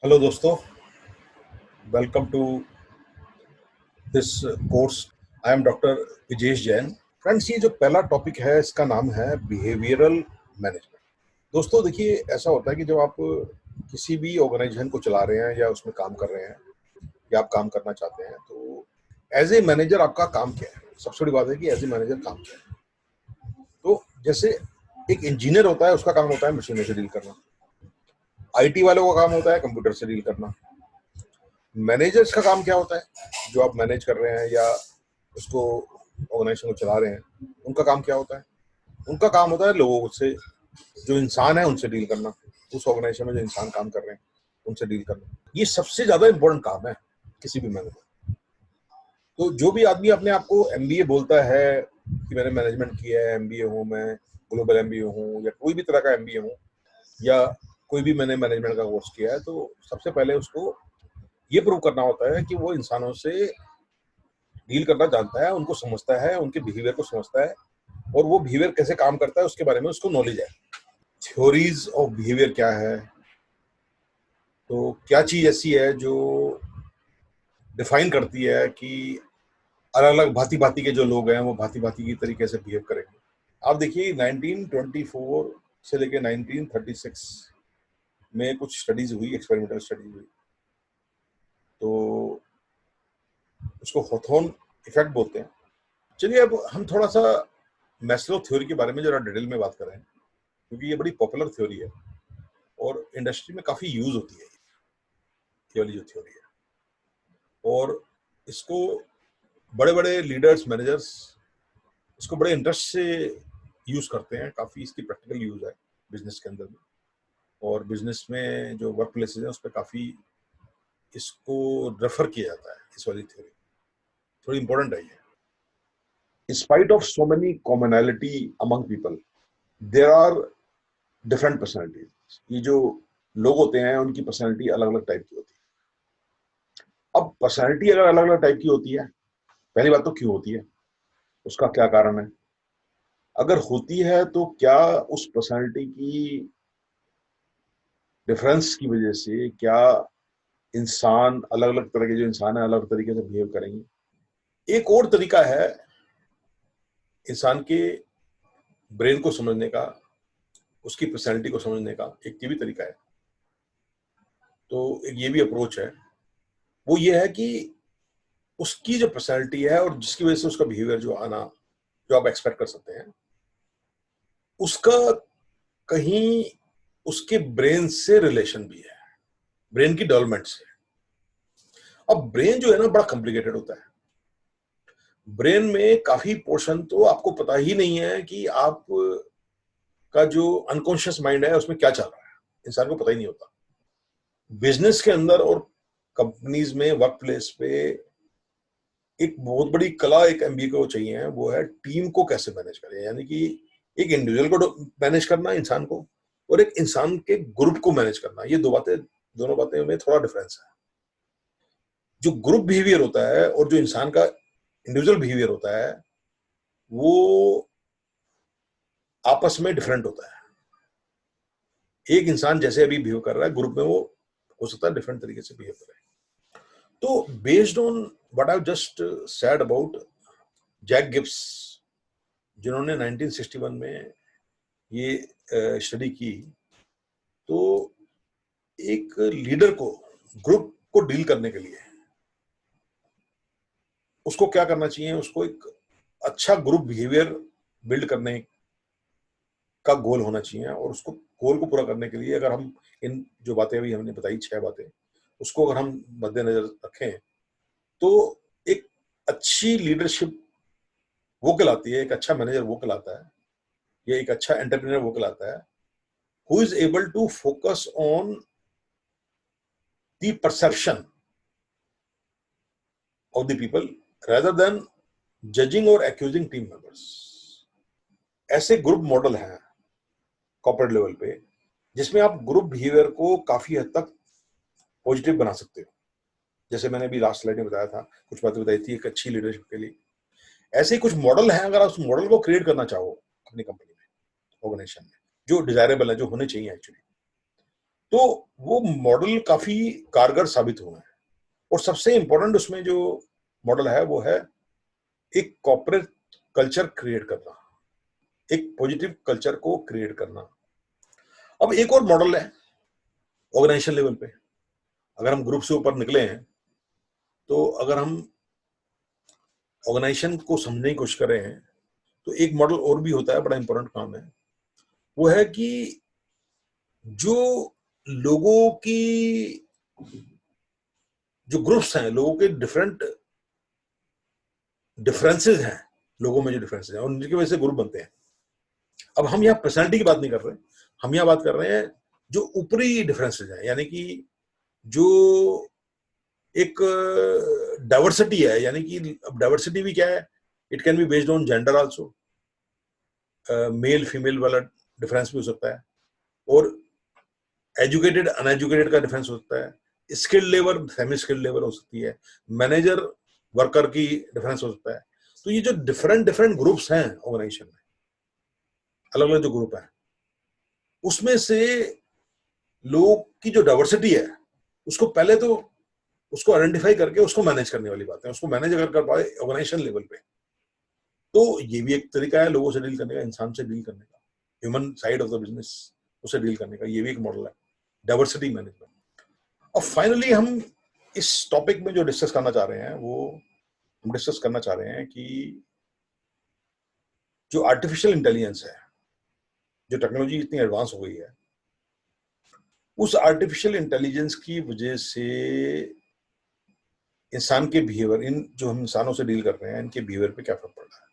Hello दोस्तों, welcome to this course. I am doctor Vijesh Jain. Friends, ये जो पहला टॉपिक है इसका नाम है बिहेवियरल मैनेजमेंट। दोस्तों देखिए, ऐसा होता है कि जब आप किसी भी ऑर्गेनाइजेशन को चला रहे हैं या उसमें काम कर रहे हैं या आप काम करना चाहते हैं, तो एज ए मैनेजर आपका काम क्या है? सबसे बड़ी बात है कि एज ए मैनेजर काम क्या है। तो जैसे एक इंजीनियर होता है, उसका काम होता है मशीनों से डील करना। आईटी वालों का काम होता है कंप्यूटर से डील करना। मैनेजर्स का काम क्या होता है? जो आप मैनेज कर रहे हैं या उसको ऑर्गेनाइजेशन को चला रहे हैं, उनका काम क्या होता है? उनका काम होता है लोगों से, जो इंसान है उनसे डील करना। उस ऑर्गेनाइजेशन में जो इंसान काम कर रहे हैं उनसे डील करना, ये सबसे ज्यादा इंपॉर्टेंट काम है किसी भी मैनेजर। तो जो भी आदमी अपने आप को एमबीए बोलता है कि मैंने मैनेजमेंट किया है, एमबीए हूँ मैं, ग्लोबल एमबीए हूँ या कोई भी तरह का एमबीए हूँ, या कोई भी मैंने मैनेजमेंट का कोर्स किया है, तो सबसे पहले उसको ये प्रूव करना होता है कि वो इंसानों से डील करना जानता है, उनको समझता है, उनके बिहेवियर को समझता है, और वो बिहेवियर कैसे काम करता है उसके बारे में उसको नॉलेज है। थ्योरीज ऑफ बिहेवियर क्या है, तो क्या चीज ऐसी है जो डिफाइन करती है कि अलग अलग भांति भांति के जो लोग हैं वो भांति भांति की तरीके से बिहेव करेंगे। आप देखिए 1924 से लेकर 1936 में कुछ स्टडीज हुई, एक्सपेरिमेंटल स्टडीज हुई, तो उसको हॉथॉर्न इफेक्ट बोलते हैं। चलिए अब हम थोड़ा सा मैस्लो थ्योरी के बारे में जरा डिटेल में बात करें, क्योंकि ये बड़ी पॉपुलर थ्योरी है और इंडस्ट्री में काफी यूज होती है ये वाली जो थ्योरी है। और इसको बड़े बड़े लीडर्स, मैनेजर्स इसको बड़े इंटरेस्ट से यूज करते हैं। काफी इसकी प्रैक्टिकल यूज है बिजनेस के अंदर में, और बिजनेस में जो वर्क प्लेसेज है उस पर काफी इसको रेफर किया जाता है। इस वाली थ्योरी थोड़ी इंपॉर्टेंट है ये। In spite of so many commonality among people, there are different personalities. ये जो लोग होते हैं उनकी पर्सनैलिटी अलग अलग टाइप की होती है। अब पर्सनैलिटी अगर अलग अलग टाइप की होती है, पहली बात तो क्यों होती है, उसका क्या कारण है? अगर होती है तो क्या उस पर्सनैलिटी की डिफरेंस की वजह से क्या इंसान, अलग अलग तरह के जो इंसान है अलग तरीके से बिहेव करेंगे? एक और तरीका है इंसान के ब्रेन को समझने का, उसकी पर्सनैलिटी को समझने का एक ये भी तरीका है। तो एक ये भी अप्रोच है, वो ये है कि उसकी जो पर्सनैलिटी है और जिसकी वजह से उसका बिहेवियर जो आना, जो आप एक्सपेक्ट कर सकते हैं, उसका कहीं उसके ब्रेन से रिलेशन भी है, ब्रेन की डेवलपमेंट से। अब ब्रेन जो है ना बड़ा कॉम्प्लिकेटेड होता है। ब्रेन में काफी पोर्शन तो आपको पता ही नहीं है कि आप का जो अनकॉन्शियस माइंड है उसमें क्या चल रहा है, इंसान को पता ही नहीं होता। बिजनेस के अंदर और कंपनीज में, वर्क प्लेस पे एक बहुत बड़ी कला एक एमबीए को चाहिए है, वो है टीम को कैसे मैनेज करें। यानी कि एक इंडिविजुअल को मैनेज करना, इंसान को, और एक इंसान के ग्रुप को मैनेज करना। ये दोनों बातें में थोड़ा डिफरेंस है। जो ग्रुप बिहेवियर होता है और जो इंसान का इंडिविजुअल बिहेवियर होता है, वो आपस में डिफरेंट होता है। एक इंसान जैसे अभी बिहेव कर रहा है ग्रुप में, वो हो सकता है डिफरेंट तरीके से बिहेव करे। तो based on what I just said about Jack Gibbs, जिन्होंने 1961 में ये स्टडी की, तो एक लीडर को, ग्रुप को डील करने के लिए उसको क्या करना चाहिए? उसको एक अच्छा ग्रुप बिहेवियर बिल्ड करने का गोल होना चाहिए, और उसको गोल को पूरा करने के लिए अगर हम इन जो बातें अभी हमने बताई, 6 बातें, उसको अगर हम मद्देनजर रखें, तो एक अच्छी लीडरशिप वो कहलाती है, एक अच्छा मैनेजर वो कहलाता है, या एक अच्छा एंटरप्रेन्योर वो कहलाता है, who is able to focus on the perception of the people rather than judging or accusing team members। ऐसे ग्रुप मॉडल हैं कॉर्पोरेट लेवल पे जिसमें आप ग्रुप बिहेवियर को काफी हद तक पॉजिटिव बना सकते हो। जैसे मैंने अभी लास्ट स्लाइड में बताया था, कुछ बातें बताई थी एक अच्छी लीडरशिप के लिए। ऐसे ही कुछ मॉडल हैं, अगर आप उस मॉडल को क्रिएट करना चाहो अपनी कंपनी में, ऑर्गेनाइजेशन में, जो डिजायरेबल है, जो होने चाहिए एक्चुअली, तो वो मॉडल काफी कारगर साबित हुए हैं। और सबसे इंपॉर्टेंट उसमें जो मॉडल है वो है एक कॉर्पोरेट कल्चर क्रिएट करना, एक पॉजिटिव कल्चर को क्रिएट करना। अब एक और मॉडल है ऑर्गेनाइजेशन लेवल पे। अगर हम ग्रुप से ऊपर निकले हैं, तो अगर हम ऑर्गेनाइजेशन को समझने की कोशिश कर रहे हैं, तो एक मॉडल और भी होता है, बड़ा इंपॉर्टेंट काम है। वो है कि जो लोगों की जो ग्रुप्स हैं, लोगों के डिफरेंसेस हैं, लोगों में जो डिफरेंसेस हैं और उनकी वजह से ग्रुप बनते हैं। अब हम यहाँ पर्सनैलिटी की बात नहीं कर रहे, हम यहाँ बात कर रहे हैं जो ऊपरी डिफरेंसेस हैं, यानी कि जो एक डाइवर्सिटी है, यानी कि अब डाइवर्सिटी भी क्या है, it can be based on gender also, male female वाला डिफरेंस भी हो सकता है, और एजुकेटेड अनएजुकेटेड का डिफरेंस हो सकता है, skilled labour semi skilled labour हो सकती है, मैनेजर वर्कर की डिफरेंस हो सकता है। तो ये जो डिफरेंट डिफरेंट ग्रुप्स हैं ऑर्गेनाइजेशन में, अलग अलग जो ग्रुप है, उसमें से लोगों की जो डाइवर्सिटी है, उसको पहले तो उसको आइडेंटिफाई करके उसको मैनेज करने वाली बात है। उसको मैनेज अगर कर पाए ऑर्गेनाइजेशन लेवल पे, तो ये भी एक तरीका है लोगों से डील करने का, इंसान से डील करने का, human side of the business उससे डील करने का। ये भी एक मॉडल है डाइवर्सिटी मैनेजमेंट। और फाइनली हम इस टॉपिक में जो डिस्कस करना चाह रहे हैं, वो हम डिस्कस करना चाह रहे हैं कि जो आर्टिफिशियल इंटेलिजेंस है, जो टेक्नोलॉजी इतनी एडवांस हो गई है, उस आर्टिफिशियल इंटेलिजेंस की वजह से इंसान के बिहेवियर, इन जो हम इंसानों से डील कर रहे हैं, इनके बिहेवियर पे क्या फर्क पड़ रहा है।